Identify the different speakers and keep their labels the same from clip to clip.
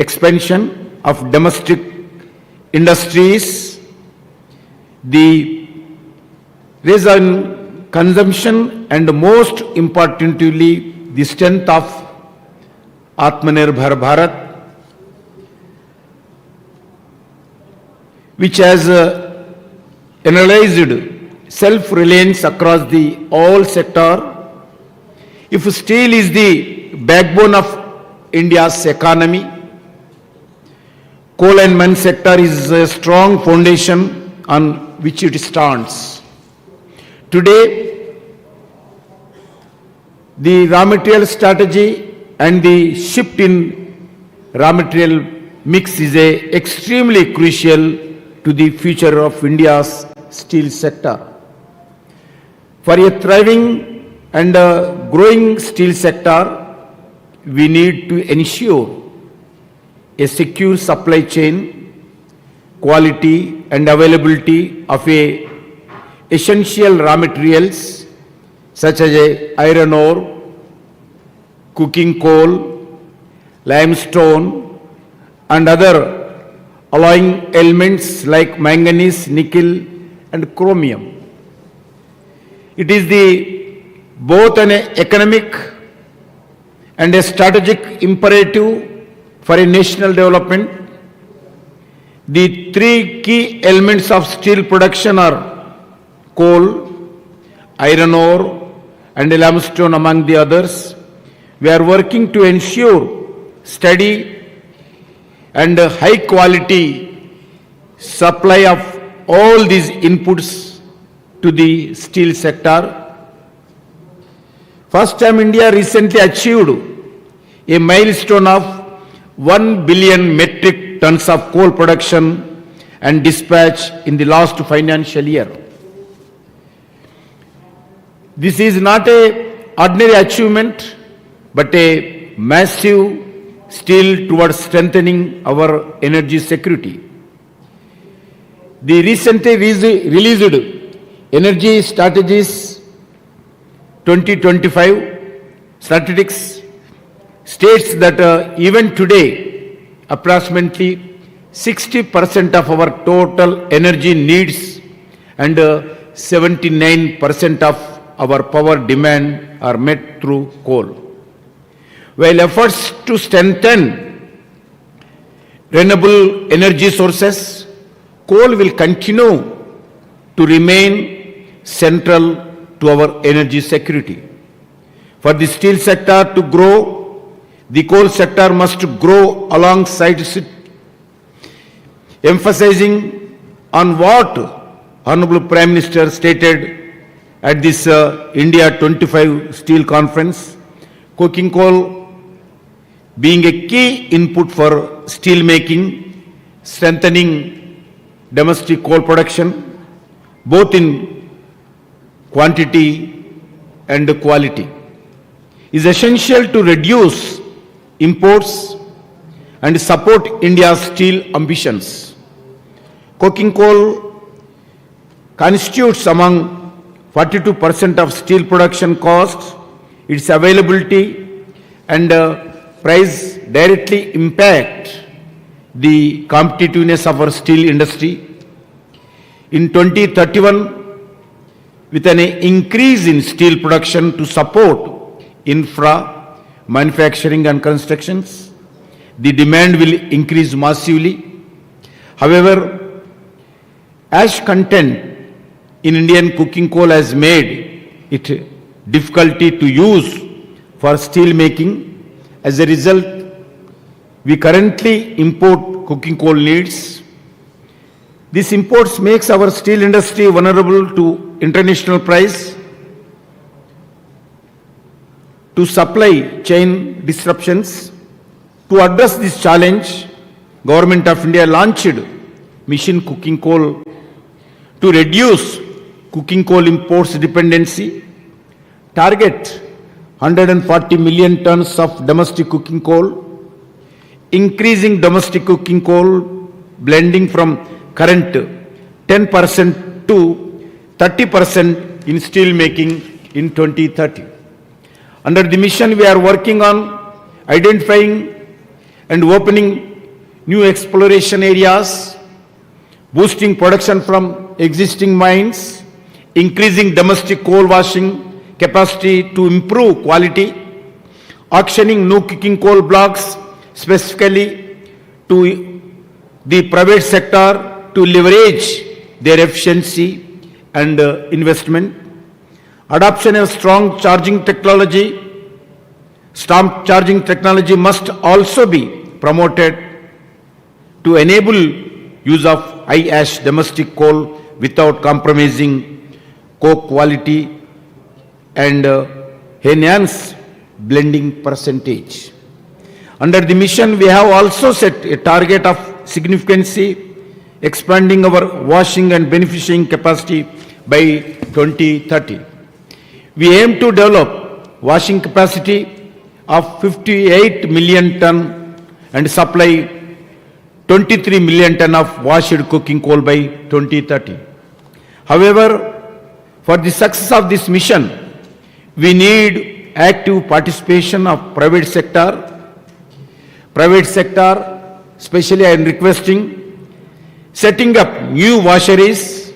Speaker 1: expansion of domestic industries, the rise in consumption, and most importantly, the strength of Atmanirbhar Bharat, which has analyzed self-reliance across the all sector. If steel is the backbone of India's economy, coal and mine sector is a strong foundation on which it stands. Today, the raw material strategy and the shift in raw material mix is extremely crucial to the future of India's steel sector. For a thriving and growing steel sector, we need to ensure a secure supply chain, quality and availability of essential raw materials such as iron ore, cooking coal, limestone and other alloying elements like manganese, nickel and chromium. It is both an economic and a strategic imperative for a national development. The three key elements of steel production are coal, iron ore and limestone among the others. We are working to ensure steady and high quality supply of all these inputs to the steel sector. First time India recently achieved a milestone of 1 billion metric tons of coal production and dispatch in the last financial year. This is not an ordinary achievement, but a massive step towards strengthening our energy security. The recently released Energy Strategies 2025 statistics states that even today, approximately 60% of our total energy needs and 79% of our power demand are met through coal. While efforts to strengthen renewable energy sources, coal will continue to remain central to our energy security. For the steel sector to grow, the coal sector must grow alongside it, emphasizing on what Honorable Prime Minister stated at this India 25 Steel Conference, coking coal being a key input for steel making, strengthening domestic coal production, both in quantity and quality, is essential to reduce imports and support India's steel ambitions. Coking coal constitutes among 42% of steel production costs. Its availability and price directly impact the competitiveness of our steel industry. In 2031, with an increase in steel production to support infra, manufacturing and constructions, the demand will increase massively. However, ash content in Indian coking coal has made it difficulty to use for steel making. As a result, we currently import coking coal needs. This imports makes our steel industry vulnerable to international price, to supply chain disruptions. To address this challenge, Government of India launched Mission Cooking Coal to reduce cooking coal imports dependency, target 140 million tons of domestic cooking coal, increasing domestic cooking coal blending from current 10% to 30% in steel making in 2030. Under the mission, we are working on identifying and opening new exploration areas, boosting production from existing mines, increasing domestic coal washing capacity to improve quality, auctioning new coking coal blocks specifically to the private sector to leverage their efficiency and investment, adoption of strong charging technology. Storm charging technology must also be promoted to enable use of high ash domestic coal without compromising coke quality and enhance blending percentage. Under the mission, we have also set a target of significantly expanding our washing and beneficiation capacity by 2030. We aim to develop washing capacity of 58 million ton and supply 23 million ton of washed coking coal by 2030. However, for the success of this mission, we need active participation of private sector. Private sector, especially I am requesting, setting up new washeries,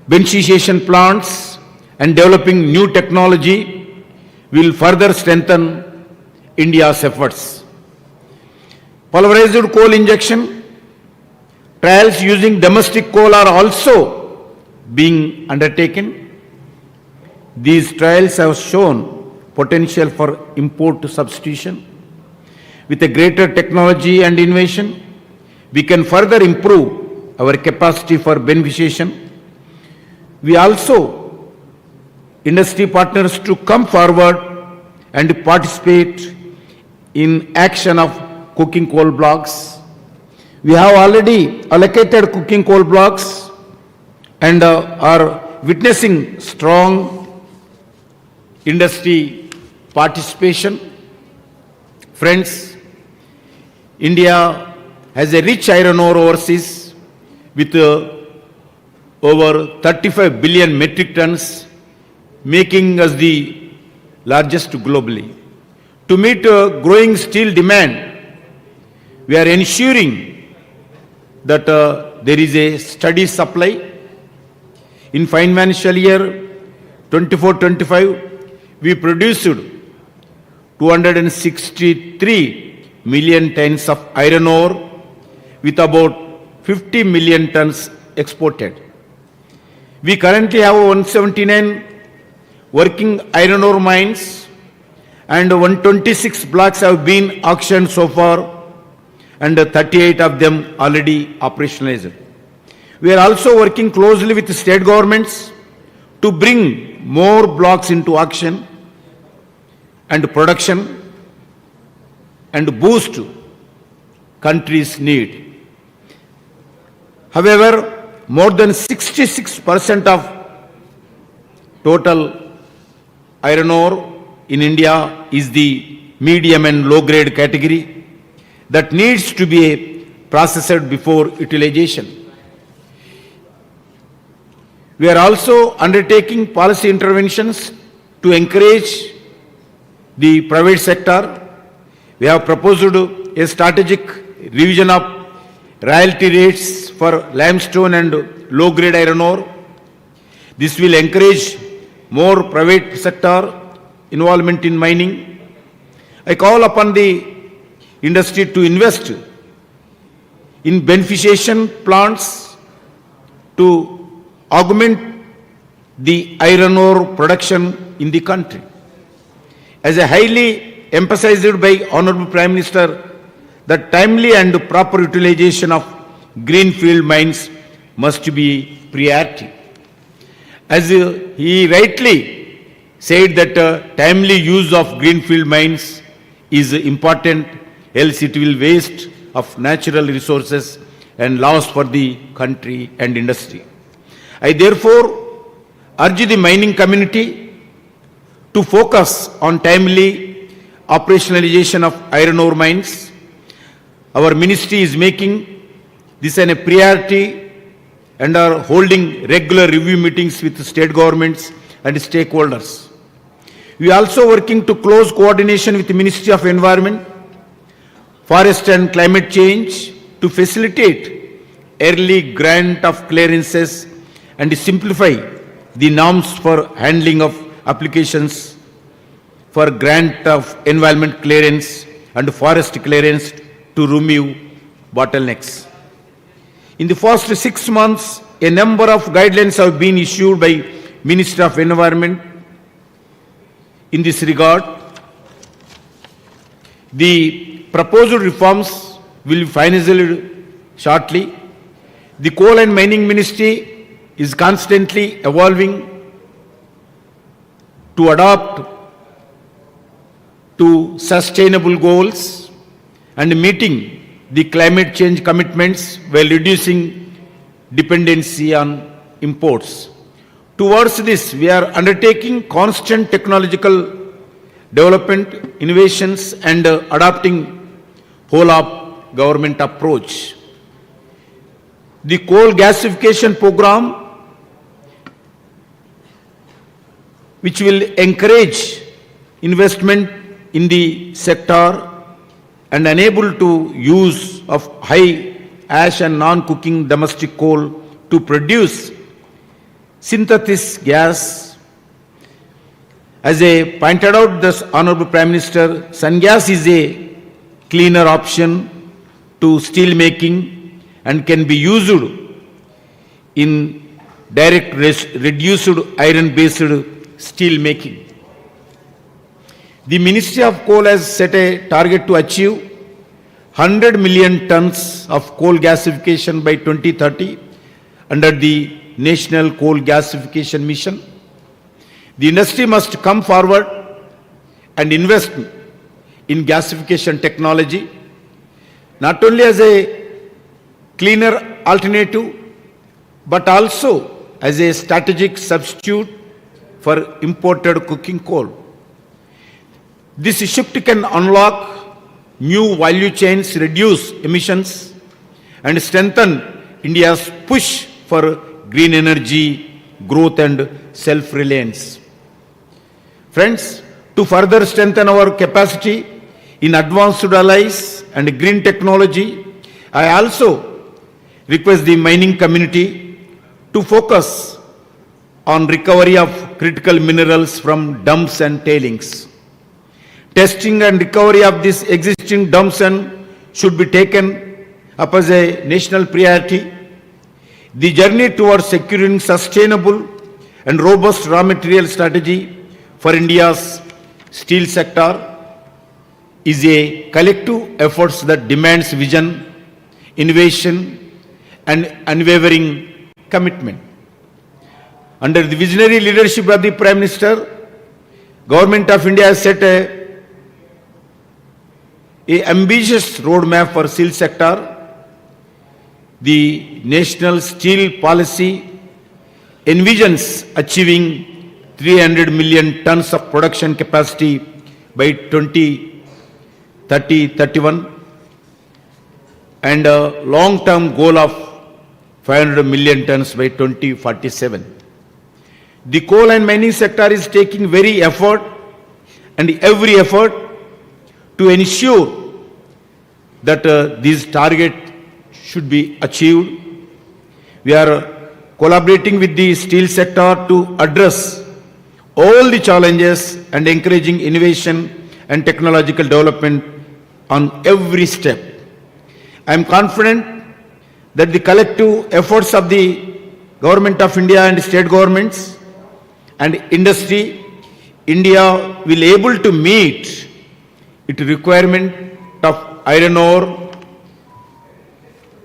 Speaker 1: beneficiation plants and developing new technology will further strengthen India's efforts. Pulverized coal injection trials using domestic coal are also being undertaken. These trials have shown potential for import substitution. With a greater technology and innovation, we can further improve our capacity for beneficiation. We also industry partners to come forward and participate in action of coking coal blocks. We have already allocated coking coal blocks and are witnessing strong industry participation. Friends, India has a rich iron ore overseas with over 35 billion metric tons, making us the largest globally. To meet growing steel demand, we are ensuring that there is a steady supply. In financial year 24-25, we produced 263 million tons of iron ore with about 50 million tons exported. We currently have 179 working iron ore mines and 126 blocks have been auctioned so far and 38 of them already operationalized. We are also working closely with the state governments to bring more blocks into auction and production and boost country's need. However, more than 66% of total iron ore in India is the medium and low grade category that needs to be processed before utilization. We are also undertaking policy interventions to encourage the private sector. We have proposed a strategic revision of royalty rates for limestone and low grade iron ore. This will encourage more private sector involvement in mining. I call upon the industry to invest in beneficiation plants to augment the iron ore production in the country. As a highly emphasized by Honorable Prime Minister, the timely and proper utilization of greenfield mines must be priority. As he rightly said that timely use of greenfield mines is important, else it will waste of natural resources and loss for the country and industry. I therefore urge the mining community to focus on timely operationalization of iron ore mines. Our ministry is making this a priority and are holding regular review meetings with state governments and stakeholders. We are also working to close coordination with the Ministry of Environment forest and climate change to facilitate early grant of clearances and simplify the norms for handling of applications for grant of environment clearance and forest clearance to remove bottlenecks. In the first 6 months, a number of guidelines have been issued by Minister of Environment in this regard. The proposed reforms will be finalized shortly. The Coal and Mining Ministry is constantly evolving to adapt to sustainable goals and meeting the climate change commitments while reducing dependency on imports. Towards this, we are undertaking constant technological development, innovations, and adopting whole-of government approach. The coal gasification program, which will encourage investment in the sector and enable to use of high ash and non-cooking domestic coal to produce synthesis gas. As I pointed out, this Honorable Prime Minister, Sungas is a cleaner option to steel making and can be used in direct reduced iron-based steel making. The Ministry of Coal has set a target to achieve 100 million tons of coal gasification by 2030 under the National Coal Gasification Mission. The industry must come forward and invest in gasification technology, not only as a cleaner alternative, but also as a strategic substitute for imported cooking coal. This shift can unlock new value chains, reduce emissions, and strengthen India's push for green energy, growth, and self-reliance. Friends, to further strengthen our capacity in advanced alloys and green technology, I also request the mining community to focus on recovery of critical minerals from dumps and tailings. Testing and recovery of these existing dumps should be taken up as a national priority. The journey towards securing sustainable and robust raw material strategy for India's steel sector is a collective effort that demands vision, innovation, and unwavering commitment. Under the visionary leadership of the Prime Minister, Government of India has set a ambitious roadmap for steel sector. The National Steel Policy envisions achieving 300 million tons of production capacity by 2030-31 and a long-term goal of 500 million tons by 2047. The coal and mining sector is taking every effort to ensure that these targets should be achieved. We are collaborating with the steel sector to address all the challenges and encouraging innovation and technological development on every step. I am confident that the collective efforts of the Government of India and state governments and industry, India will able to meet its requirement of iron ore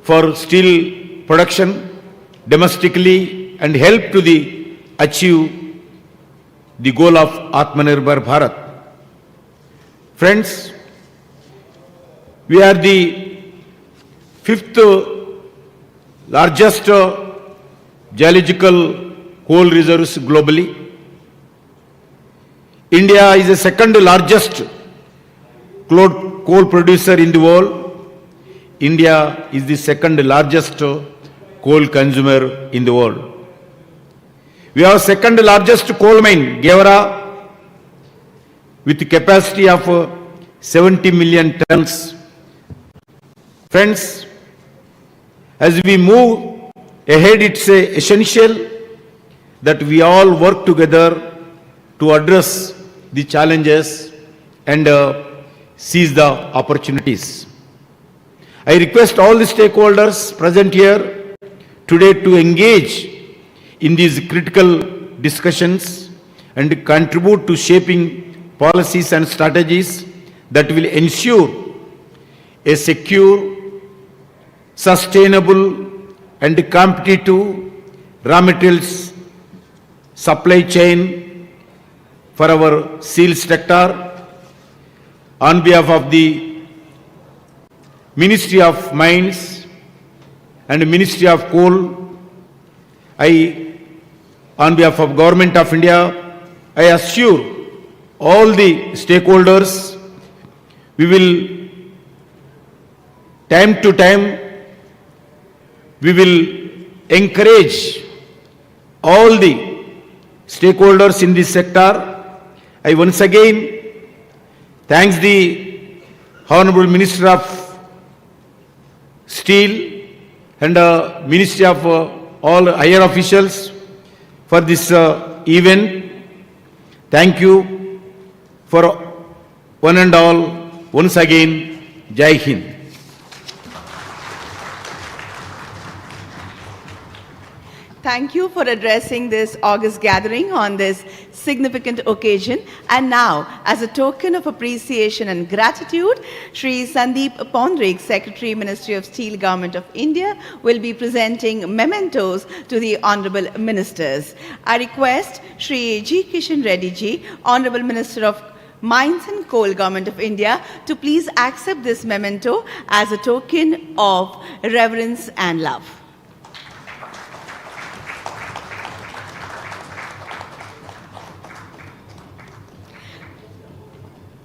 Speaker 1: for steel production domestically and help to achieve the goal of Atmanirbhar Bharat. Friends, we are the 5th largest geological coal reserves globally. India is the 2nd largest coal producer in the world. India is the 2nd largest coal consumer in the world. We have 2nd largest coal mine, Gewara, with a capacity of 70 million tons Friends, as we move ahead, it's essential that we all work together to address the challenges and seize the opportunities. I request all the stakeholders present here today to engage in these critical discussions and contribute to shaping policies and strategies that will ensure a secure, sustainable and competitive raw materials supply chain for our steel sector. On behalf of the Ministry of Mines and Ministry of Coal, on behalf of Government of India, I assure all the stakeholders we will time to time we will encourage all the stakeholders in this sector. I once again thanks the Honorable Minister of Steel and Ministry of all higher officials for this event. Thank you for one and all. Once again, Jai Hind.
Speaker 2: Thank you for addressing this August gathering on this significant occasion. And now, as a token of appreciation and gratitude, Shri Sandeep Pondrik, Secretary, Ministry of Steel, Government of India, will be presenting mementos to the Honorable Ministers. I request Shri G. Kishan Reddy ji, Honorable Minister of Mines and Coal, Government of India, to please accept this memento as a token of reverence and love.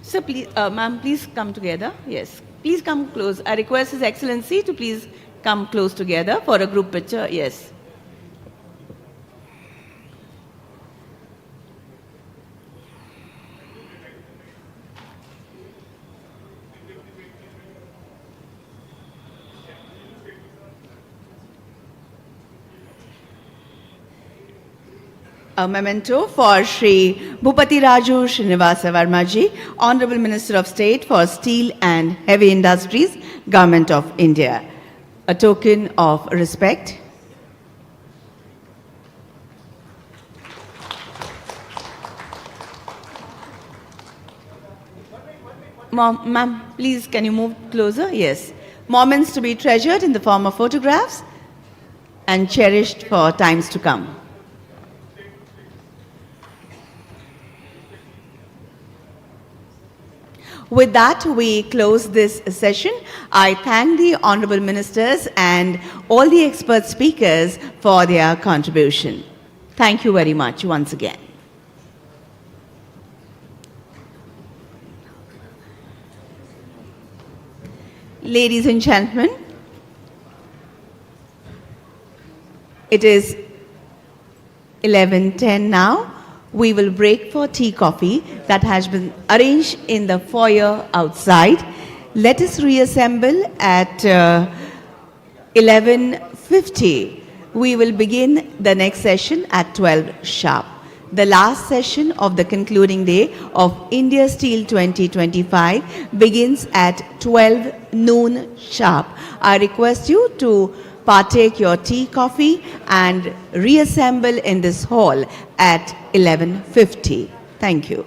Speaker 2: So please, ma'am, please come together. Yes, please come close. I request His Excellency to please come close together for a group picture. Yes. A memento for Shri Bhupati Raju Srinivasa Verma ji, Honorable Minister of State for Steel and Heavy Industries, Government of India. A token of respect. Ma'am, please can you move closer? Yes. Moments to be treasured in the form of photographs and cherished for times to come. With that, we close this session. I thank the Honorable Ministers and all the expert speakers for their contribution. Thank you very much once again. Ladies and gentlemen, it is 11:10 now. We will break for tea coffee that has been arranged in the foyer outside. Let us reassemble at 11:50. We will begin the next session at 12 sharp. The last session of the concluding day of India Steel 2025 begins at 12 noon sharp. I request you to partake your tea, coffee and reassemble in this hall at 11:50. Thank you.